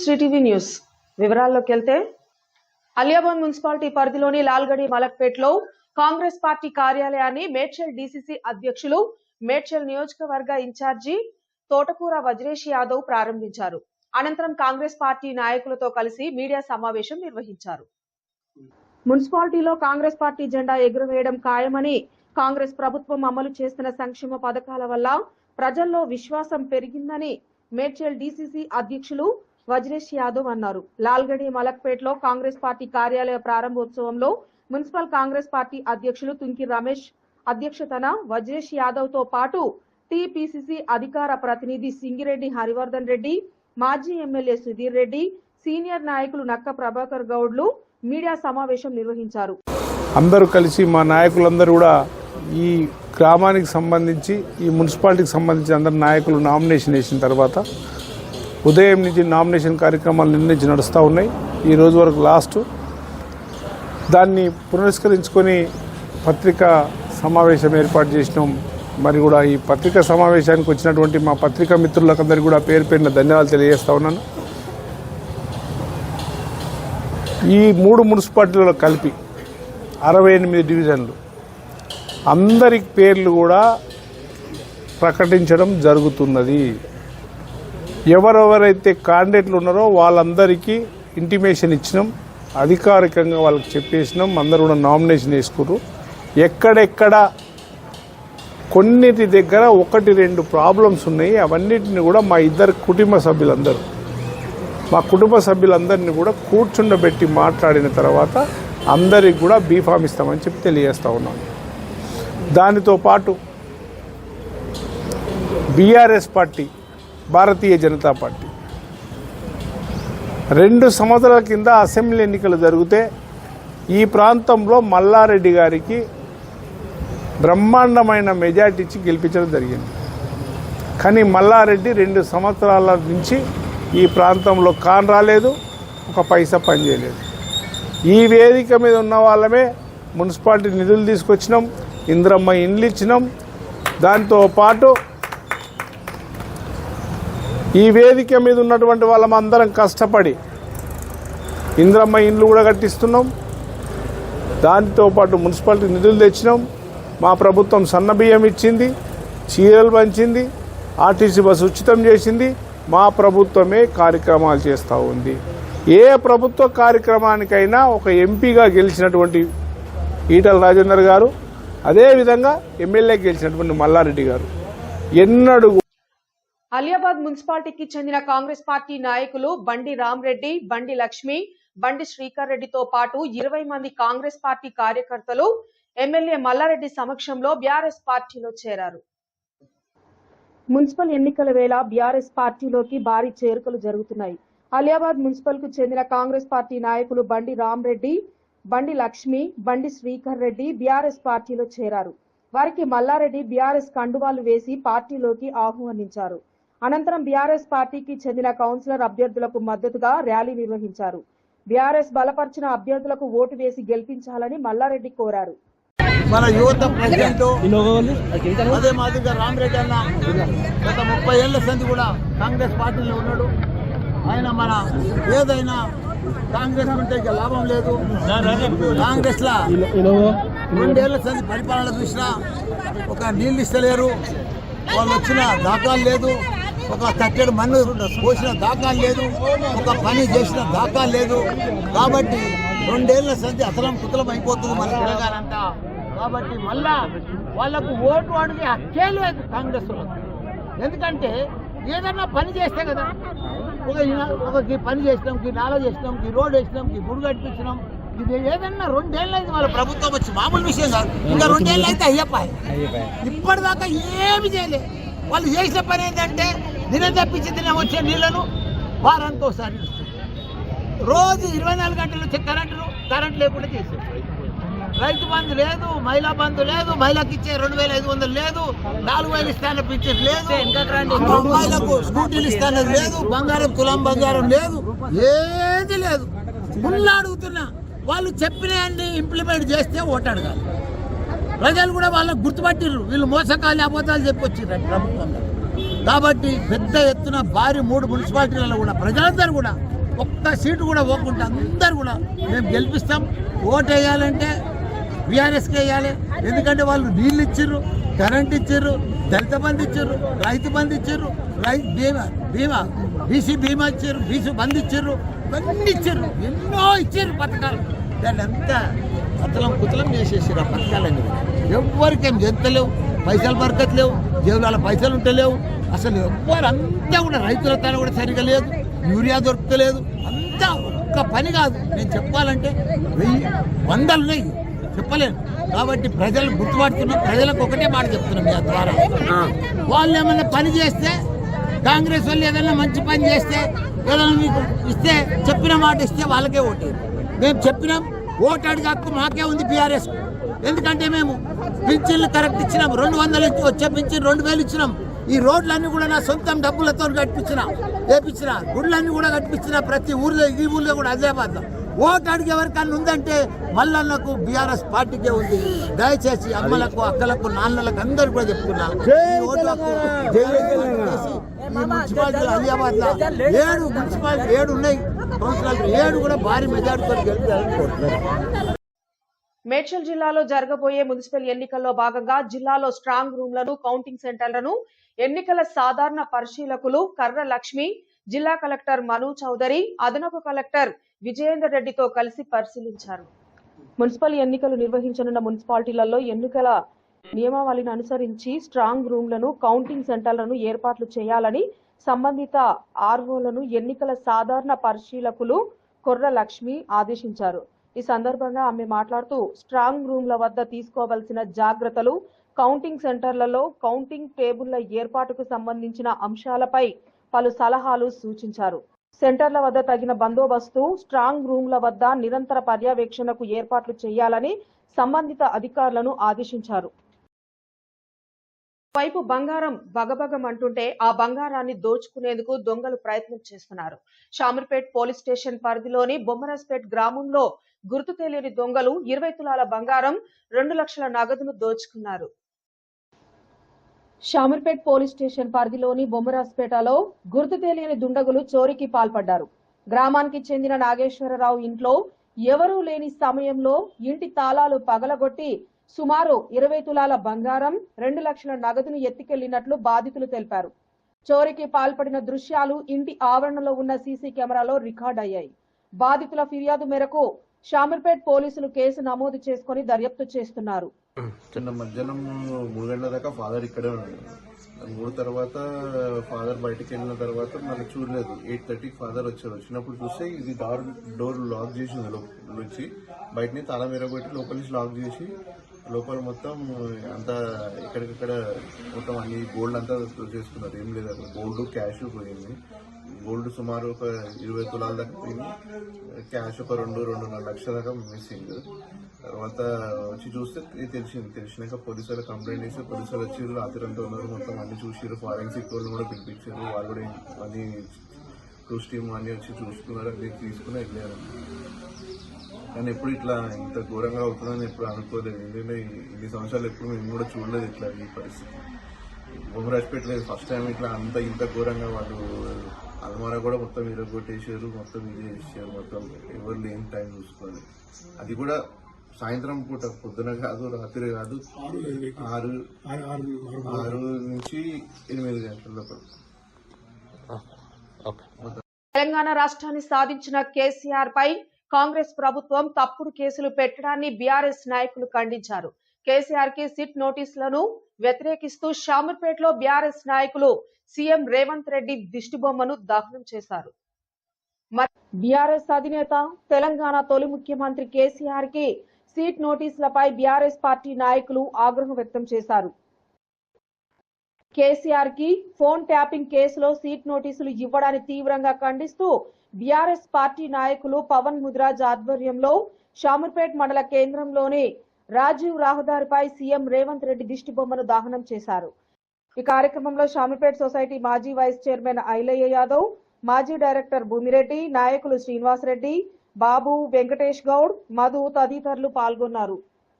Shri TV news వివరాల్లోకి వెళ్తే Aliabad municipality పరిధిలోని లాల్గడి మలక్పేట్లో కాంగ్రెస్ పార్టీ కార్యాలయాన్ని మేడ్చల్ డీసీసీ అధ్యక్షులు మేడ్చల్ నియోజకవర్గ ఇన్ఛార్జి తోటకూర వజ్రేష్ యాదవ్ ప్రారంభించారు. అనంతరం కాంగ్రెస్ పార్టీ నాయకులతో కలిసి మీడియా సమావేశం నిర్వహించారు. మున్సిపాలిటీలో కాంగ్రెస్ పార్టీ జెండా ఎగురవేయడం ఖాయమని, కాంగ్రెస్ ప్రభుత్వం అమలు చేస్తున్న సంక్షేమ పథకాల వల్ల ప్రజల్లో విశ్వాసం పెరిగిందని మేడ్చల్ డీసీసీ అధ్యక్షులు వజ్రేష్ యాదవ్ అన్నారు. లాల్గడి మలక్పేట్లో కాంగ్రెస్ పార్టీ కార్యాలయ ప్రారంభోత్సవంలో మున్సిపల్ కాంగ్రెస్ పార్టీ అధ్యక్షులు తుంకి రమేష్ అధ్యక్షతన వజ్రేష్ యాదవ్ తో పాటు టీపీసీసీ అధికార ప్రతినిధి సింగిరెడ్డి హరివర్ధన్ రెడ్డి, మాజీ ఎమ్మెల్యే సుధీర్ రెడ్డి, సీనియర్ నాయకులు నక్క ప్రభాకర్ గౌడ్లు మీడియా సమావేశం నిర్వహించారు. అందరూ కలిసి మా నాయకులందరూ కూడా ఈ గ్రామానికి సంబంధించి ఈ మున్సిపాలిటీకి సంబంధించి అందరు నాయకులు నామినేషన్ వేసిన తర్వాత ఉదయం నుంచి నామినేషన్ కార్యక్రమాలు నిర్ణయించి నడుస్తూ ఉన్నాయి. ఈ రోజు వరకు లాస్ట్. దాన్ని పురస్కరించుకొని పత్రికా సమావేశం ఏర్పాటు చేసినాం. మరి కూడా ఈ పత్రికా సమావేశానికి వచ్చినటువంటి మా పత్రికా మిత్రులకందరికీ కూడా పేరు పేరున ధన్యవాదాలు తెలియజేస్తా ఉన్నాను. ఈ 3 మున్సిపాలిటీలలో కలిపి 68 డివిజన్లు అందరి పేర్లు కూడా ప్రకటించడం జరుగుతున్నది. ఎవరెవరైతే క్యాండిడేట్లు ఉన్నారో వాళ్ళందరికీ ఇంటిమేషన్ ఇచ్చినాం, అధికారికంగా వాళ్ళకి చెప్పేసినాం. అందరూ కూడా నామినేషన్ వేసుకున్నారు. ఎక్కడెక్కడ కొన్నిటి దగ్గర 1-2 ప్రాబ్లమ్స్ ఉన్నాయి. అవన్నిటిని కూడా మా కుటుంబ సభ్యులందరినీ కూడా కూర్చుండబెట్టి మాట్లాడిన తర్వాత అందరికి కూడా బీఫామ్ ఇస్తామని చెప్పి తెలియజేస్తా ఉన్నాం. దానితో పాటు BRS party, Bharatiya Janata party 2 సంవత్సరాల కింద అసెంబ్లీ ఎన్నికలు జరిగితే ఈ ప్రాంతంలో మల్లారెడ్డి గారికి బ్రహ్మాండమైన మెజార్టీ ఇచ్చి గెలిపించడం జరిగింది. కానీ మల్లారెడ్డి 2 సంవత్సరాల నుంచి ఈ ప్రాంతంలో కాన్ రాలేదు, ఒక పైసా పని చేయలేదు. ఈ వేదిక మీద ఉన్న వాళ్ళమే మున్సిపాలిటీ నిధులు తీసుకొచ్చినాం, ఇంద్రమ్మ ఇండ్లు ఇచ్చినాం. దాంతోపాటు ఈ వేదిక మీద ఉన్నటువంటి వాళ్ళమందరం కష్టపడి ఇంద్రమ్మ ఇండ్లు కూడా కట్టిస్తున్నాం. దాంతోపాటు మున్సిపాలిటీ నిధులు తెచ్చినాం. మా ప్రభుత్వం సన్నబియ్యం ఇచ్చింది, చీరలు పంచింది, ఆర్టీసీ బస్సు ఉచితం చేసింది. మా ప్రభుత్వమే కార్యక్రమాలు చేస్తూ ఉంది. ఏ ప్రభుత్వ కార్యక్రమానికైనా ఒక ఎంపీగా గెలిచినటువంటి ఈటల రాజేందర్ గారు, అదేవిధంగా ఎమ్మెల్యే గెలిచినటువంటి మల్లారెడ్డి గారు ఎన్నడూ. అలియాబాద్ మున్సిపాలిటీకి చెందిన కాంగ్రెస్ పార్టీ నాయకులు బండి రామరెడ్డి, బండి లక్ష్మి, బండి శ్రీకర్ రెడ్డితో పాటు 20 మంది కాంగ్రెస్ పార్టీ కార్యకర్తలు ఎమ్మెల్యే మల్లారెడ్డి సమక్షంలో బీఆర్ఎస్ పార్టీలో చేరారు. మున్సిపల్ ఎన్నికల వేళ బీఆర్ఎస్ పార్టీలోకి భారీ చేరికలు జరుగుతున్నాయి. అలియాబాద్ మున్సిపల్ కు చెందిన కాంగ్రెస్ పార్టీ నాయకులు బండి రామరెడ్డి, బండి లక్ష్మి, బండి శ్రీకర్ రెడ్డి బీఆర్ఎస్ పార్టీలో చేరారు. వారికి మల్లారెడ్డి బీఆర్ఎస్ కండువాలు వేసి పార్టీలోకి ఆహ్వానించారు. అనంతరం బీఆర్ఎస్ పార్టీకి చెందిన కౌన్సిలర్ అభ్యర్థులకు మద్దతుగా ర్యాలీ నిర్వహించారు. బీఆర్ఎస్ బలపరిచిన అభ్యర్థులకు ఓటు వేసి గెలిపించాలని మల్లారెడ్డి కోరారు. మన యువత ప్రెసిడెంట్ అదే మాదిరిగా రామరెడ్డి అన్న గత 30 ఏళ్ల సంది కూడా కాంగ్రెస్ పార్టీలో ఉన్నాడు. ఆయన మన ఏదైనా కాంగ్రెస్ ఉంటే ఇక లాభం లేదు. కాంగ్రెస్ లా 2 ఏళ్ల సంది పరిపాలన చూసినా ఒక నీళ్ళు ఇస్తలేరు, వాళ్ళు వచ్చిన దాఖలు లేదు, ఒక తట్టెడు మన్ను పోసిన దాఖలు లేదు, ఒక పని చేసిన దాఖలు లేదు. కాబట్టి 2 ఏళ్ల సంది అసలం కుతలం అయిపోతుంది మన తెలంగాణ. కాబట్టి మళ్ళా వాళ్ళకు ఓటు అడిగే హక్కే లేదు కాంగ్రెస్ వాళ్ళకు. ఎందుకంటే ఏదన్నా పని చేస్తే కదా, ఒక పని చేసినాం, నాలా చేసినాం, రోడ్ వేసినాం, గుడి కట్టించినాం. ఇది ఏదన్నా 2 ఏళ్ళు అయితే వాళ్ళ ప్రభుత్వం వచ్చి మామూలు విషయం కాదు. ఇంకా 2 ఏళ్ళు అయితే అయ్యప్పాయి. ఇప్పటిదాకా ఏమి చేయలేదు. వాళ్ళు చేసిన పని ఏంటంటే దినం తప్పించి దినం వచ్చే నీళ్లను వారానికి ఒకసారి రోజు 24 గంటలు వచ్చే కరెంట్ లేకుండా చేశారు. రైతు బంధు లేదు, మహిళా బంధు లేదు, మహిళకి ఇచ్చే 2500 లేదు, 4000 ఇస్తాన పింఛన్ లేదు, అమ్మాయిలకు స్కూటీలు ఇస్తానది లేదు, బంగారం తులం బంగారం లేదు, ఏది లేదు. ముళ్ళ అడుగుతున్నా వాళ్ళు చెప్పినవన్నీ ఇంప్లిమెంట్ చేస్తే ఓటు అడగాలి. ప్రజలు కూడా వాళ్ళకు గుర్తుపట్టిర్రు, వీళ్ళు మోసకాలు అబద్ధాలు చెప్పొచ్చిర్రు ప్రభుత్వంలో. కాబట్టి పెద్ద ఎత్తున భారీ 3 మున్సిపాలిటీలలో కూడా ప్రజలందరూ కూడా ఒక్క సీటు కూడా పోకుండా అందరూ కూడా మేము గెలిపిస్తాం. ఓటు వేయాలంటే బీఆర్ఎస్కి వేయాలి. ఎందుకంటే వాళ్ళు నీళ్ళు ఇచ్చిర్రు, కరెంట్ ఇచ్చిర్రు, దళిత బంధు ఇచ్చిర్రు, రైతు బంధు ఇచ్చిర్రు, బీమా బీసీ బీమా ఇచ్చిర్రు, బీసీ బంధు ఇచ్చిర్రు, ఇవన్నీ ఇచ్చిర్రు, ఎన్నో ఇచ్చిర్రు పథకాలు. దాన్ని అంతా కుతలం చేసేసారు ఆ పథకాలన్నీ. ఎవ్వరికేం చెప్తలేవు, పైసలు బరకట్లేవు, జేబుల పైసలు ఉంటలేవు. అసలు ఎవ్వరు అంతా కూడా రైతుల తన కూడా సరిగా లేదు, యూరియా దొరకలేదు. అంతా ఒక్క పని కాదు, నేను చెప్పాలంటే 100 ఉన్నాయి, చెప్పలేను. కాబట్టి ప్రజలు గుర్తుపడుతున్నాం, ప్రజలకు ఒకటే మాట చెప్తున్నాం మీ ద్వారా. వాళ్ళు ఏమన్నా పని చేస్తే, కాంగ్రెస్ వాళ్ళు ఏదైనా మంచి పని చేస్తే, ఏదైనా మీకు ఇస్తే, చెప్పిన మాట ఇస్తే వాళ్ళకే ఓటు. మేము చెప్పినాం, ఓటు అడిగే హక్కు మాకే ఉంది బీఆర్ఎస్. ఎందుకంటే మేము పింఛన్లు కరెక్ట్ ఇచ్చినాం, 200 వచ్చే పింఛన్ 2000 ఇచ్చినాం. ఈ రోడ్లన్నీ కూడా నా సొంతం డబ్బులతో వేపించిన, గుళ్ళన్నీ కూడా కట్టించిన. ప్రతి ఊర్లో, ఈ ఊర్లో కూడా ఆదిలాబాద్ ఓటు అడిగే ఎవరికన్నా ఉందంటే మల్లన్నకు బీఆర్ఎస్ పార్టీకే ఉంది. దయచేసి అమ్మలకు, అక్కలకు, నాన్నలకు అందరూ కూడా చెప్తున్నా, మున్సిపాలిటీ ఆదిలాబాద్ లో 7 మున్సిపాలిటీ 7 ఉన్నాయి, కౌన్సిలర్లు 7 కూడా భారీ మెజార్టీతో గెలిపారు. మేడ్చల్ జిల్లాలో జరగబోయే మున్సిపల్ ఎన్నికల్లో భాగంగా జిల్లాలో స్ట్రాంగ్ రూమ్లను, కౌంటింగ్ సెంటర్లను ఎన్నికల సాధారణ పరిశీలకులు కర్ర లక్ష్మి, జిల్లా కలెక్టర్ మను చౌదరి, అదనపు కలెక్టర్ విజయేందర్ రెడ్డితో కలిసి పరిశీలించారు. మున్సిపల్ ఎన్నికలు నిర్వహించనున్న మున్సిపాలిటీలలో ఎన్నికల నియమావళిని అనుసరించి స్ట్రాంగ్ రూమ్లను, కౌంటింగ్ సెంటర్లను ఏర్పాట్లు చేయాలని సంబంధిత ఆర్ఓలను ఎన్నికల సాధారణ పరిశీలకులు కొర్ర లక్ష్మి ఆదేశించారు. ఈ సందర్భంగా ఆమె మాట్లాడుతూ స్ట్రాంగ్ రూమ్ల వద్ద తీసుకోవాల్సిన జాగ్రత్తలు, కౌంటింగ్ సెంటర్లలో కౌంటింగ్ టేబుళ్ల ఏర్పాటుకు సంబంధించిన అంశాలపై పలు సలహాలు సూచించారు. సెంటర్ల వద్ద తగిన బందోబస్తు, స్ట్రాంగ్ రూమ్ల వద్ద నిరంతర పర్యవేక్షణకు ఏర్పాట్లు చేయాలని సంబంధిత అధికారులను ఆదేశించారు. వైపు బంగారం బగబగమంటుంటే ఆ బంగారాన్ని దోచుకునేందుకు దొంగలు ప్రయత్నం చేస్తున్నారు. షామీర్పేట్ పోలీస్ స్టేషన్ పరిధిలోని బొమ్మరాజ్పేట్ గ్రామంలో గుర్తు తెలియని దొంగలు 20 తులాల బంగారం, 2 లక్షల నగదును దోచుకున్నారు. షామీర్పేట్ పోలీస్ స్టేషన్ పరిధిలోని బొమ్మరాజ్పేటలో గుర్తు తెలియని దుండగులు చోరీకి పాల్పడ్డారు. గ్రామానికి చెందిన నాగేశ్వరరావు ఇంట్లో ఎవరూ లేని సమయంలో ఇంటి తాళాలు పగలగొట్టి సుమారు 20 తులాల బంగారం, 2 లక్షల నగదును ఎత్తుకెళ్లినట్లు బాధితులు తెలిపారు. చోరీకి పాల్పడిన దృశ్యాలు ఇంటి ఆవరణలో ఉన్న సీసీ కెమెరాలో రికార్డ్ అయ్యాయి. బాధితుల ఫిర్యాదు మేరకు షామీర్పేట్ పోలీసులు కేసు నమోదు చేసుకుని దర్యాప్తు చేస్తున్నారు. చిన్న మధ్యాహ్నం 3 గంటల దాకా ఫాదర్ ఇక్కడే ఉన్నాడు. 3 తర్వాత ఫాదర్ బయటకు వెళ్ళిన తర్వాత మళ్ళీ చూడలేదు. 8:30 ఫాదర్ వచ్చారు. వచ్చినప్పుడు చూస్తే ఇది డోర్ లాక్ చేసి ఉంది. లోపల నుంచి బయటని తాళం ఎరగొట్టి లోపల నుంచి లాక్ చేసి లోపల మొత్తం అంతా ఎక్కడికక్కడ మొత్తం అన్ని గోల్డ్ అంతా చేసుకున్నారు. ఏం లేదు, అక్కడ గోల్డ్ క్యాష్ పోయింది. గోల్డ్ సుమారు ఒక 20 తులాల దాకా పోయింది. క్యాష్ ఒక 2-2.5 లక్షల దాకా మిస్సింగ్. తర్వాత వచ్చి చూస్తే తెలిసినాక పోలీసు వాళ్ళు కంప్లైంట్ చేస్తే పోలీసు వాళ్ళు వచ్చి రాత్రి ఉన్నారు, మొత్తం అన్ని చూసారు. ఫారెన్సిక్ వాళ్ళు కూడా పిలిపించారు. వాళ్ళు కూడా అన్ని క్రూస్ టీమ్ అన్ని వచ్చి చూసుకున్నారు, అన్ని తీసుకుని వెళ్ళారు. కానీ ఎప్పుడు ఇట్లా ఇంత ఘోరంగా అవుతుందని ఎప్పుడు అనుకోలేదు. ఎందుకంటే ఇన్ని సంవత్సరాలు ఎప్పుడు మేము కూడా చూడలేదు ఇట్లా ఈ పరిస్థితి. బొమ్మరాజ్పేటలో ఫస్ట్ టైం ఇట్లా ఇంత ఘోరంగా వాళ్ళు అల్మారా కూడా మొత్తం ఇరగొట్టేసారు, మొత్తం ఇది చేసారు. మొత్తం ఎవరు లేని టైం చూసుకోవాలి. అది కూడా సాయంత్రం పూట, పొద్దున కాదు, రాత్రి కాదు, 6 నుంచి 8 గంటల లోపల. తెలంగాణ రాష్ట్రాన్ని సాధించిన కేసీఆర్ పై కాంగ్రెస్ ప్రభుత్వం తప్పుడు కేసులు పెట్టడాన్ని బీఆర్ఎస్ నాయకులు ఖండించారు. కేసీఆర్ కి సిట్ నోటీసులను వ్యతిరేకిస్తూ షామీర్పేటలో బీఆర్ఎస్ నాయకులు సీఎం రేవంత్ రెడ్డి దిష్టిబొమ్మను దహనం చేశారు. బీఆర్ఎస్ అధినేత, తెలంగాణ తొలి ముఖ్యమంత్రి కేసీఆర్ కి సీట్ నోటీసులపై బీఆర్ఎస్ పార్టీ నాయకులు ఆగ్రహం వ్యక్తం చేశారు. కేసీఆర్ కి ఫోన్ ట్యాపింగ్ కేసులో సీట్ నోటీసులు ఇవ్వడాన్ని తీవ్రంగా ఖండిస్తూ బీఆర్ఎస్ పార్టీ నాయకులు పవన్ ముదిరాజ్ ఆధ్వర్యంలో షామీర్పేట్ మండల కేంద్రంలోని రాజీవ్ రహదారిపై సీఎం రేవంత్ రెడ్డి దిష్టిబొమ్మను దహనం చేశారు. ఈ కార్యక్రమంలో షామీర్పేట్ సొసైటీ మాజీ వైస్ చైర్మన్ ఐలయ్య యాదవ్, మాజీ డైరెక్టర్ భూమిరెడ్డి, నాయకులు శ్రీనివాస్ రెడ్డి, బాబు, వెంకటేష్ గౌడ్, మధు తదితరులు పాల్గొన్నారు.